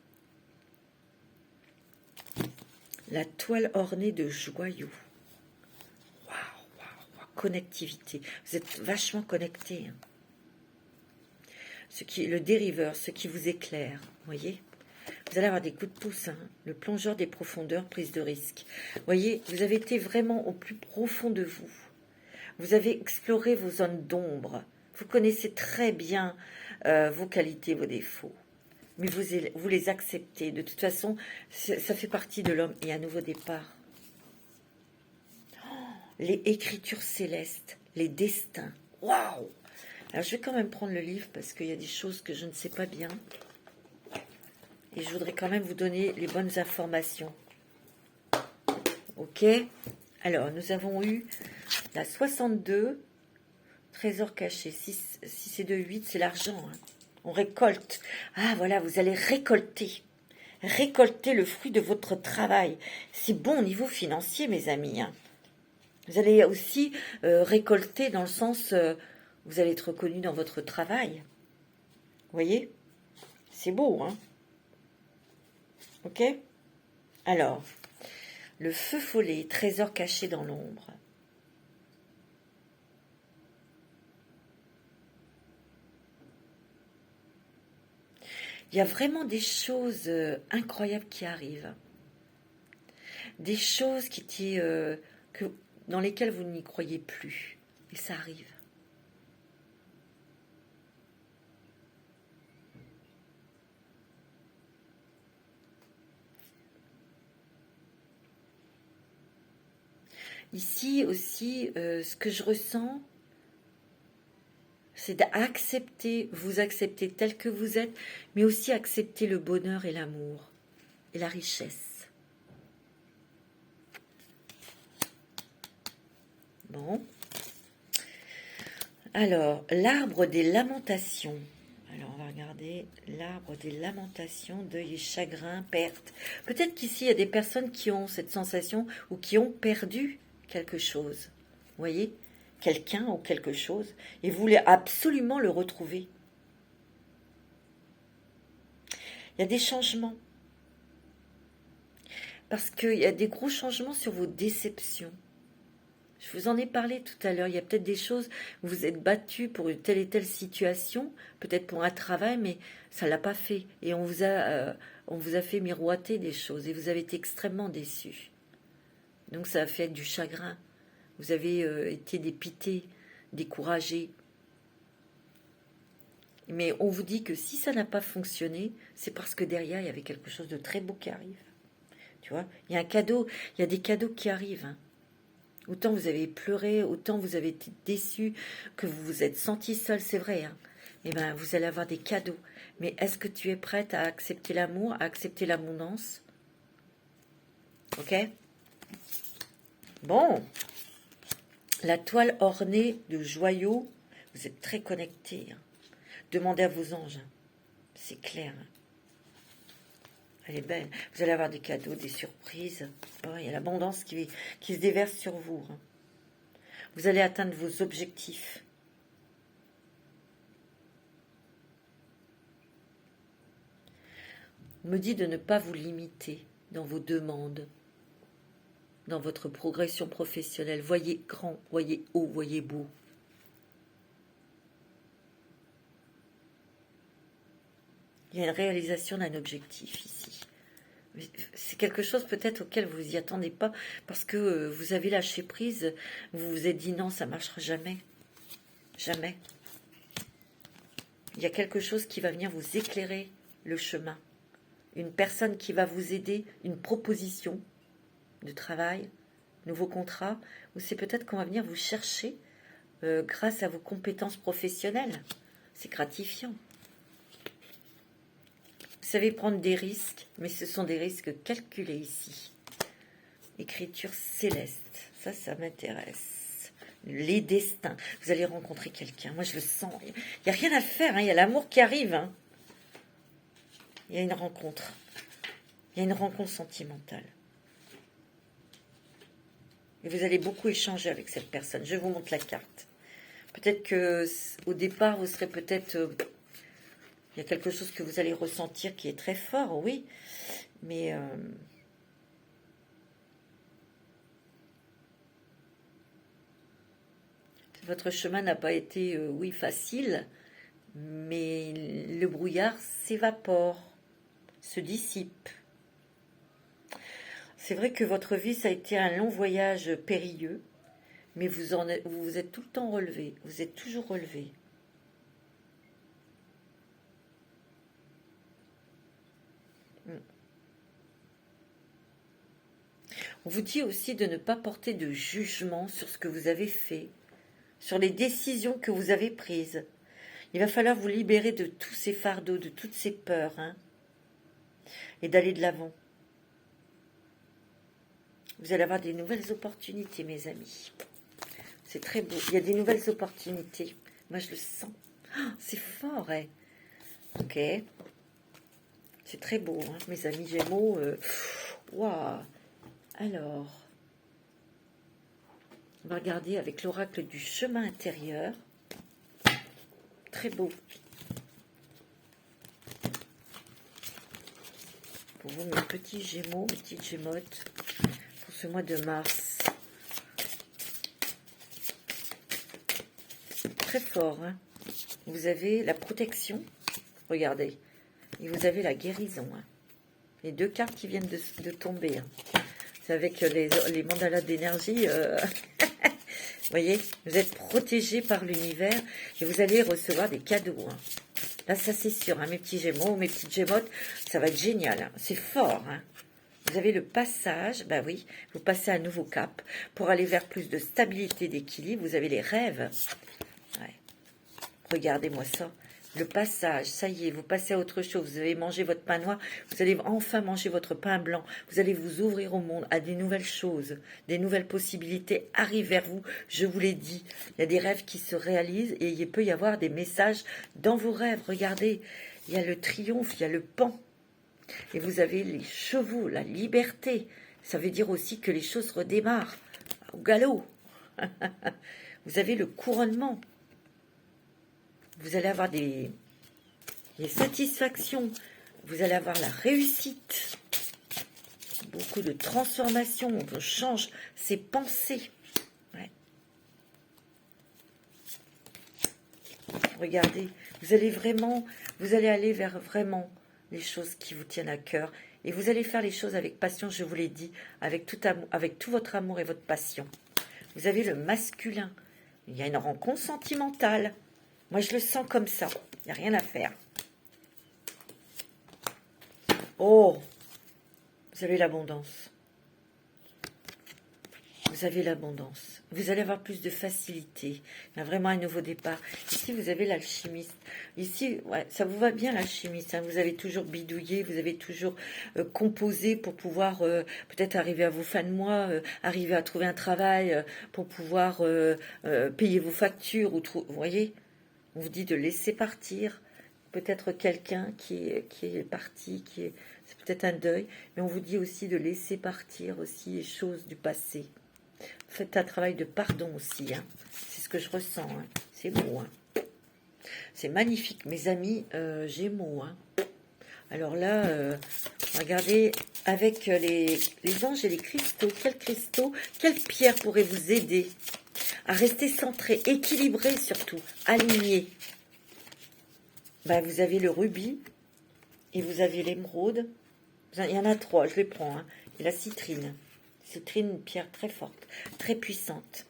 La toile ornée de joyaux. Connectivité. Vous êtes vachement connectés. Hein. le dériveur, ce qui vous éclaire, voyez. Vous allez avoir des coups de pouce, hein, le plongeur des profondeurs, prise de risque. Voyez, vous avez été vraiment au plus profond de vous. Vous avez exploré vos zones d'ombre. Vous connaissez très bien vos qualités, vos défauts. Mais vous les acceptez. De toute façon, ça fait partie de l'homme et un nouveau départ. Les écritures célestes, les destins. Waouh! Alors, je vais quand même prendre le livre parce qu'il y a des choses que je ne sais pas bien. Et je voudrais quand même vous donner les bonnes informations. Ok? Alors, nous avons eu la 62, trésor caché, 6 et 2, 8, c'est l'argent. Hein. On récolte. Ah, voilà, vous allez récolter. Récolter le fruit de votre travail. C'est bon au niveau financier, mes amis. Hein. Vous allez aussi récolter dans le sens, vous allez être reconnu dans votre travail. Vous voyez? C'est beau, hein? Ok? Alors, le feu follet, trésor caché dans l'ombre. Il y a vraiment des choses incroyables qui arrivent. Des choses qui étaient, dans lesquelles vous n'y croyez plus. Et ça arrive. Ici aussi, ce que je ressens, c'est d'accepter, vous accepter tel que vous êtes, mais aussi accepter le bonheur et l'amour et la richesse. Bon. Alors, l'arbre des lamentations. Alors, on va regarder l'arbre des lamentations, deuil et chagrin, perte. Peut-être qu'ici, il y a des personnes qui ont cette sensation ou qui ont perdu quelque chose. Vous voyez? Quelqu'un ou quelque chose. Et vous voulez absolument le retrouver. Il y a des changements. Parce qu'il y a des gros changements sur vos déceptions. Je vous en ai parlé tout à l'heure. Il y a peut-être des choses où vous êtes battu pour une telle et telle situation, peut-être pour un travail, mais ça ne l'a pas fait. Et on vous a fait miroiter des choses et vous avez été extrêmement déçus. Donc ça a fait du chagrin. Vous avez été dépité, découragé. Mais on vous dit que si ça n'a pas fonctionné, c'est parce que derrière, il y avait quelque chose de très beau qui arrive. Tu vois, il y a un cadeau, il y a des cadeaux qui arrivent. Hein. Autant vous avez pleuré, autant vous avez été déçu, que vous vous êtes senti seul, c'est vrai. Hein. Eh bien, vous allez avoir des cadeaux. Mais est-ce que tu es prête à accepter l'amour, à accepter l'abondance? Ok? Bon. La toile ornée de joyaux, vous êtes très connectés. Hein. Demandez à vos anges. Hein. C'est clair. Hein. Elle est belle. Vous allez avoir des cadeaux, des surprises. Oh, il y a l'abondance qui se déverse sur vous. Hein. Vous allez atteindre vos objectifs. On me dit de ne pas vous limiter dans vos demandes, dans votre progression professionnelle. Voyez grand, voyez haut, voyez beau. Il y a une réalisation d'un objectif ici. C'est quelque chose peut-être auquel vous n'y attendez pas parce que vous avez lâché prise, vous vous êtes dit non, ça ne marchera jamais. Jamais. Il y a quelque chose qui va venir vous éclairer le chemin. Une personne qui va vous aider, une proposition de travail, nouveau contrat, ou c'est peut-être qu'on va venir vous chercher grâce à vos compétences professionnelles. C'est gratifiant. Vous savez prendre des risques, mais ce sont des risques calculés ici. Écriture céleste, ça m'intéresse. Les destins. Vous allez rencontrer quelqu'un. Moi, je le sens. Il n'y a rien à faire. Hein. Il y a l'amour qui arrive. Hein. Il y a une rencontre. Il y a une rencontre sentimentale. Et vous allez beaucoup échanger avec cette personne. Je vous montre la carte. Peut-être que au départ, vous serez peut-être... il y a quelque chose que vous allez ressentir qui est très fort, oui. Mais... votre chemin n'a pas été, oui, facile. mais le brouillard s'évapore, se dissipe. C'est vrai que votre vie, ça a été un long voyage périlleux, mais vous vous êtes tout le temps relevé, vous êtes toujours relevé. On vous dit aussi de ne pas porter de jugement sur ce que vous avez fait, sur les décisions que vous avez prises. Il va falloir vous libérer de tous ces fardeaux, de toutes ces peurs, hein, et d'aller de l'avant. Vous allez avoir des nouvelles opportunités, mes amis. C'est très beau. Il y a des nouvelles opportunités. Moi, je le sens. Oh, c'est fort, hein. Ok. C'est très beau, hein, mes amis Gémeaux. Waouh. Alors, on va regarder avec l'oracle du chemin intérieur. Très beau. Pour vous, mes petits Gémeaux, mes petites Gémottes, pour ce mois de mars. Très fort, hein. Vous avez la protection, regardez, et vous avez la guérison, hein. Les deux cartes qui viennent de tomber, hein. C'est avec les mandalas d'énergie, vous voyez, vous êtes protégé par l'univers et vous allez recevoir des cadeaux, hein. Là, ça c'est sûr, hein, mes petits Gémeaux, mes petites Gémottes, ça va être génial, hein. C'est fort, hein. Vous avez le passage, ben oui, vous passez un nouveau cap pour aller vers plus de stabilité, d'équilibre. Vous avez les rêves. Ouais. Regardez-moi ça. Le passage, ça y est, vous passez à autre chose. Vous avez mangé votre pain noir, vous allez enfin manger votre pain blanc. Vous allez vous ouvrir au monde, à des nouvelles choses, des nouvelles possibilités arrivent vers vous. Je vous l'ai dit, il y a des rêves qui se réalisent et il peut y avoir des messages dans vos rêves. Regardez, il y a le triomphe, il y a le pan. Et vous avez les chevaux, la liberté. Ça veut dire aussi que les choses redémarrent au galop. Vous avez le couronnement. Vous allez avoir des satisfactions. Vous allez avoir la réussite. Beaucoup de transformations. On change ses pensées. Ouais. Regardez, vous allez aller vers vraiment les choses qui vous tiennent à cœur. Et vous allez faire les choses avec passion, je vous l'ai dit, avec tout votre amour et votre passion. Vous avez le masculin. Il y a une rencontre sentimentale. Moi, je le sens comme ça. Il n'y a rien à faire. Oh, vous avez l'abondance. Vous avez l'abondance. Vous allez avoir plus de facilité. Il y a vraiment un nouveau départ. Ici, vous avez l'alchimiste. Ici, ouais, ça vous va bien l'alchimiste. Hein. Vous avez toujours bidouillé, vous avez toujours composé pour pouvoir peut-être arriver à vos fins de mois, arriver à trouver un travail pour pouvoir payer vos factures. Vous voyez, on vous dit de laisser partir. Peut-être quelqu'un qui est parti, c'est peut-être un deuil, mais on vous dit aussi de laisser partir aussi les choses du passé. Faites un travail de pardon aussi, hein. C'est ce que je ressens, hein. C'est beau, hein. C'est magnifique, mes amis Gémeaux, hein. Alors là, regardez, avec les anges et les cristaux, quelle pierre pourrait vous aider à rester centré, équilibré surtout, aligné? Ben, vous avez le rubis et vous avez l'émeraude. Il y en a 3, je les prends, hein. Et la citrine. Citrine, une pierre très forte, très puissante.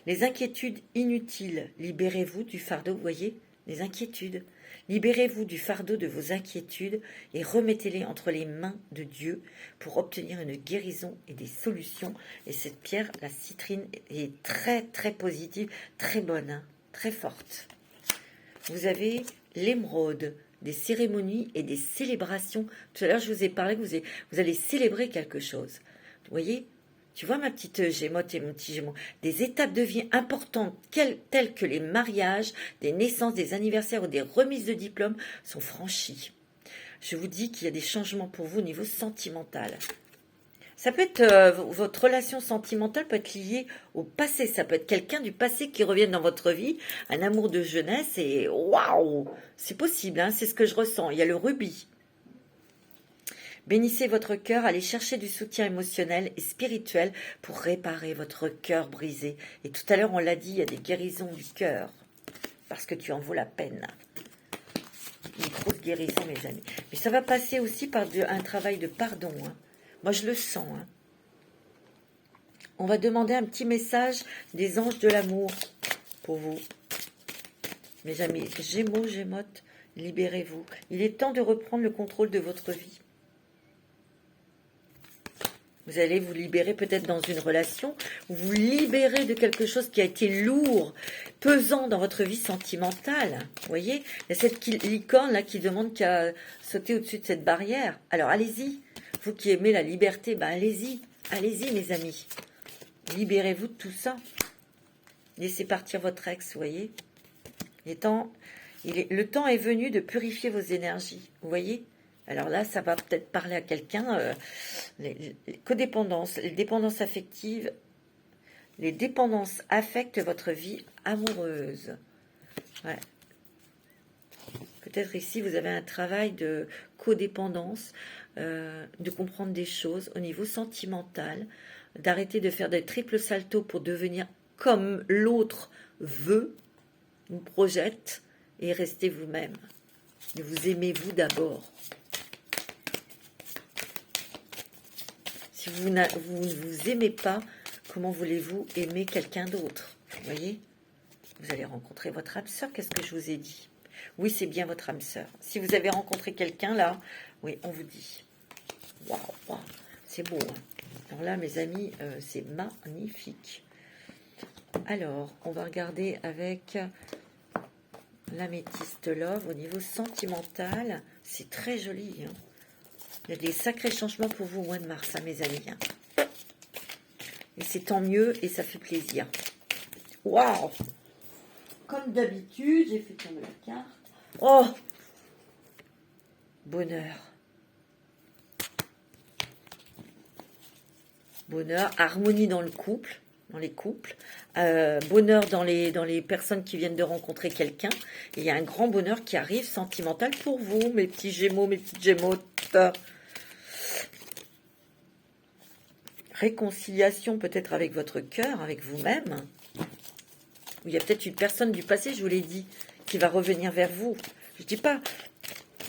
Les inquiétudes inutiles, libérez-vous du fardeau, vous voyez, les inquiétudes. Libérez-vous du fardeau de vos inquiétudes et remettez-les entre les mains de Dieu pour obtenir une guérison et des solutions. Et cette pierre, la citrine, est très, très positive, très bonne, hein, très forte. Vous avez l'émeraude, des cérémonies et des célébrations. Tout à l'heure, je vous ai parlé que vous allez célébrer quelque chose. Vous voyez, tu vois ma petite Gémotte et mon petit Gémeaux, des étapes de vie importantes telles que les mariages, des naissances, des anniversaires ou des remises de diplômes sont franchies. Je vous dis qu'il y a des changements pour vous au niveau sentimental. Ça peut être, votre relation sentimentale peut être liée au passé. Ça peut être quelqu'un du passé qui revient dans votre vie, un amour de jeunesse et waouh, c'est possible, hein, c'est ce que je ressens. Il y a le rubis. Bénissez votre cœur, allez chercher du soutien émotionnel et spirituel pour réparer votre cœur brisé. Et tout à l'heure, on l'a dit, il y a des guérisons du cœur. parce que tu en vaux la peine. Une grosse guérison, mes amis. Mais ça va passer aussi par un travail de pardon. Hein. Moi, je le sens. Hein. On va demander un petit message des anges de l'amour pour vous. Mes amis, Gémeaux, Gémotes, libérez-vous. Il est temps de reprendre le contrôle de votre vie. Vous allez vous libérer peut-être dans une relation, ou vous libérer de quelque chose qui a été lourd, pesant dans votre vie sentimentale. Vous voyez, il y a cette licorne là qui demande qu'à sauter au-dessus de cette barrière. Alors allez-y, vous qui aimez la liberté, ben allez-y, allez-y mes amis. Libérez-vous de tout ça. Laissez partir votre ex, vous voyez. Le temps est venu de purifier vos énergies, vous voyez. Alors là, ça va peut-être parler à quelqu'un, les codépendances, les dépendances affectives, les dépendances affectent votre vie amoureuse. Ouais. Peut-être ici, vous avez un travail de codépendance, de comprendre des choses au niveau sentimental, d'arrêter de faire des triples saltos pour devenir comme l'autre veut, ou projette, et rester vous-même. Vous aimez-vous d'abord. Si vous ne vous aimez pas, comment voulez-vous aimer quelqu'un d'autre? Vous voyez? Vous allez rencontrer votre âme sœur, qu'est-ce que je vous ai dit? Oui, c'est bien votre âme sœur. Si vous avez rencontré quelqu'un là, oui, on vous dit. Waouh, waouh, c'est beau. Hein. Alors là, mes amis, c'est magnifique. Alors, on va regarder avec l'améthyste love au niveau sentimental. C'est très joli. Hein. Il y a des sacrés changements pour vous au mois de mars, hein, mes amis. Hein. Et c'est tant mieux et ça fait plaisir. Waouh! Comme d'habitude, j'ai fait tomber la carte. Oh! Bonheur. Bonheur, harmonie dans le couple, dans les couples. Bonheur dans les personnes qui viennent de rencontrer quelqu'un. Il y a un grand bonheur qui arrive sentimental pour vous, mes petits gémeaux, mes petites gémeautes. Réconciliation peut-être avec votre cœur, avec vous-même. Il y a peut-être une personne du passé, je vous l'ai dit, qui va revenir vers vous. Je ne dis pas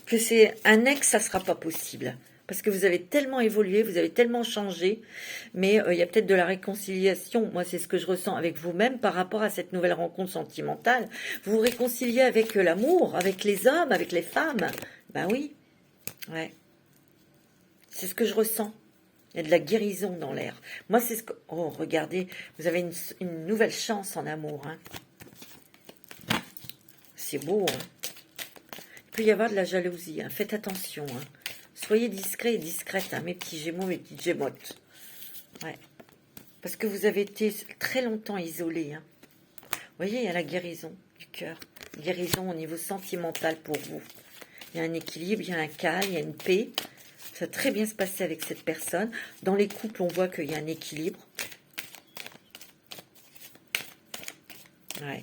que c'est un ex, ça ne sera pas possible. Parce que vous avez tellement évolué, vous avez tellement changé. Mais il y a peut-être de la réconciliation. Moi, c'est ce que je ressens avec vous-même par rapport à cette nouvelle rencontre sentimentale. Vous vous réconciliez avec l'amour, avec les hommes, avec les femmes. Ben oui. Ouais. C'est ce que je ressens. Il y a de la guérison dans l'air. Moi, c'est ce que... Oh, regardez, vous avez une nouvelle chance en amour. Hein. C'est beau. Hein. Il peut y avoir de la jalousie. Hein. Faites attention. Hein. Soyez discrets et discrètes, hein, mes petits gémeaux, mes petites gémotes. Ouais. Parce que vous avez été très longtemps isolés. Hein. Vous voyez, il y a la guérison du cœur. Guérison au niveau sentimental pour vous. Il y a un équilibre, il y a un calme, il y a une paix. Ça va très bien se passer avec cette personne. Dans les couples, on voit qu'il y a un équilibre. Ouais.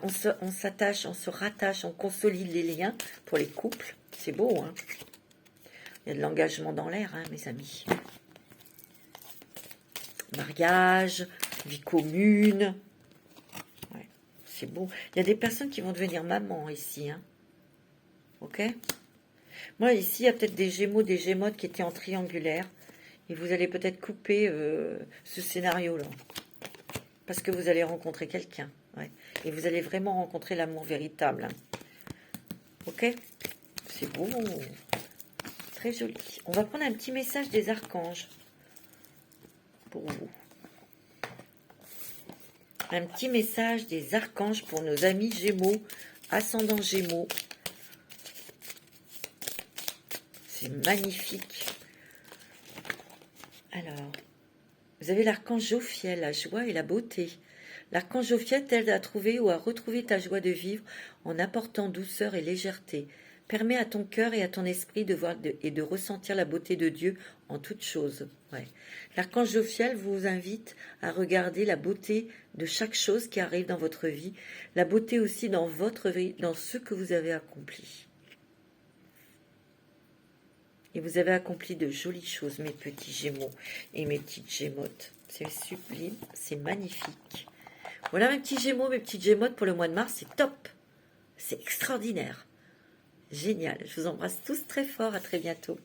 On s'attache, on se rattache, on consolide les liens pour les couples. C'est beau, hein. Il y a de l'engagement dans l'air, hein, mes amis. Mariage, vie commune. Ouais, c'est beau. Il y a des personnes qui vont devenir maman ici, hein. Ok ? Moi, ici, il y a peut-être des gémeaux, des gémotes qui étaient en triangulaire. Et vous allez peut-être couper ce scénario-là. Parce que vous allez rencontrer quelqu'un. Ouais. Et vous allez vraiment rencontrer l'amour véritable. Hein. Ok ? C'est beau. Très joli. On va prendre un petit message des archanges. Pour vous. Un petit message des archanges pour nos amis gémeaux, ascendants gémeaux. C'est magnifique. Alors, vous avez l'archange Jophiel, la joie et la beauté. L'archange Jophiel t'aide à trouver ou à retrouver ta joie de vivre en apportant douceur et légèreté. Permet à ton cœur et à ton esprit de voir et de ressentir la beauté de Dieu en toutes choses. Ouais. L'archange Jophiel vous invite à regarder la beauté de chaque chose qui arrive dans votre vie, la beauté aussi dans votre vie, dans ce que vous avez accompli. Et vous avez accompli de jolies choses, mes petits gémeaux et mes petites gémotes. C'est sublime, c'est magnifique. Voilà mes petits Gémeaux, mes petites Gémeaux pour le mois de mars, c'est top. C'est extraordinaire. Génial. Je vous embrasse tous très fort. À très bientôt.